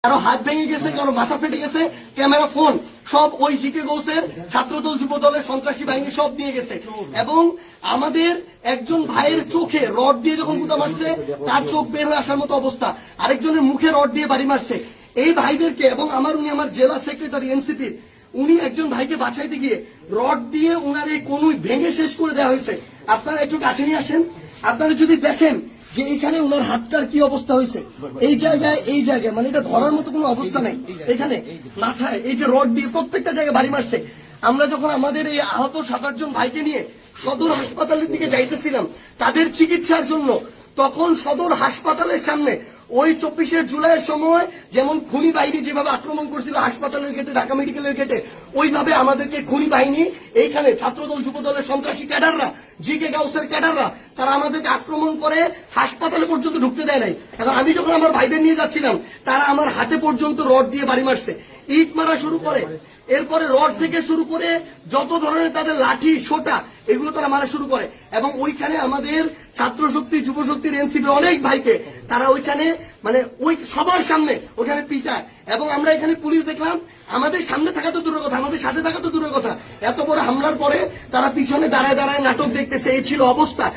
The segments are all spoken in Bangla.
কারো হাত ভেঙে গেছে, কারো মাথা ফেটে গেছে, ক্যামেরা ফোন সব ওই জিকে গৌসের ছাত্রদল যুবদলের সন্ত্রাসী বাহিনী সব নিয়ে গেছে। এবং আমাদের একজন ভাইয়ের চোখে রড দিয়ে যখন গুতা মারছে তার চোখ বের হয়ে আসার মতো অবস্থা, আরেকজনের মুখে রড দিয়ে বাড়ি মারছে। এই ভাইদেরকে এবং উনি আমার জেলা সেক্রেটারি এনসিপির, উনি একজন ভাইকে বাঁচাইতে গিয়ে রড দিয়ে উনার এই কনুই ভেঙে শেষ করে দেওয়া হয়েছে। আপনারা একটু কাছে নিয়ে আসেন, আপনারা যদি দেখেন যে এখানে ওনার হাতটার কি অবস্থা হয়েছে, এই জায়গায় মানে এটা ধরার মতো কোনো অবস্থা নাই। এখানে মাথায় এই যে রড দিয়ে প্রত্যেকটা জায়গায় বাড়ি মারছে। আমরা যখন আমাদের এই আহত 7-8 জন ভাইকে নিয়ে সদর হাসপাতালের দিকে যাইতেছিলাম তাদের চিকিৎসার জন্য, তখন সদর হাসপাতালের সামনে ওই 24 জুলাইয়ের সময় যেমন খুনি বাহিনী যেভাবে আক্রমণ করছিল হাসপাতালের গেটে, ঢাকা মেডিকেলের গেটে, ওইভাবে আমাদেরকে খুনি বাহিনী এইখানে ছাত্রদল যুবদলের সন্ত্রাসী ক্যাডাররা, জিকে গাউসের ক্যাডাররা, তারা আমাদেরকে আক্রমণ করে হাসপাতালে পর্যন্ত ঢুকতে দেয় নাই। এখন আমি যখন আমার ভাইদের নিয়ে যাচ্ছিলাম তারা আমার হাতে পর্যন্ত রড দিয়ে বাড়ি মারছে, ইট মারা শুরু করে, এরপরে রড থেকে শুরু করে যত ধরনের তাদের লাঠি সোটা এগুলো তারা মারা শুরু করে। এবং ওইখানে আমাদের ছাত্র শক্তি, যুব শক্তির এনসিপি অনেক ভাইকে তারা ওইখানে মানে ওই সবার সামনে ওখানে পিটায়। এবং আমরা এখানে পুলিশ দেখলাম, আমাদের সামনে থাকা তো দূরের কথা, আমাদের সাথে থাকা তো দূরের কথা, এত বড় হামলার পরে তারা পিছনে দাঁড়ায় দাঁড়ায় নাটক দেখতেছে। এই ছিল অবস্থা।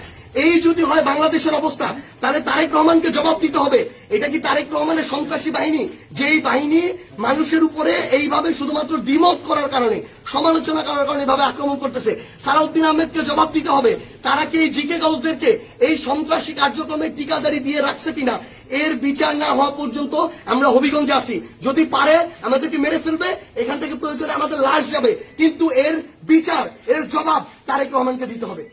এই যদি হয় বাংলাদেশের অবস্থা, তাহলে তারেক রহমানকে জবাব দিতে হবে। এটা কি তারেক রহমানের সন্ত্রাসী বাহিনী, যেই বাহিনী মানুষের উপরে এইভাবে শুধুমাত্র দ্বিমত করার কারণে, সমালোচনা করার কারণে এভাবে আক্রমণ করতেছে? সালাউদ্দিন আহমেদকে জবাব দিতে হবে। তারা কি এই জিকে গাউসদেরকে এই সন্ত্রাসী কার্যক্রমের ঠিকাদারি দিয়ে রাখছে কিনা? এর বিচার না হওয়া পর্যন্ত আমরা হবিগঞ্জে আছি। যদি পারে আমাদেরকে মেরে ফেলবে, এখান থেকে প্রয়োজনে আমাদের লাশ যাবে, কিন্তু এর বিচার, এর জবাব তারেক রহমানকে দিতে হবে।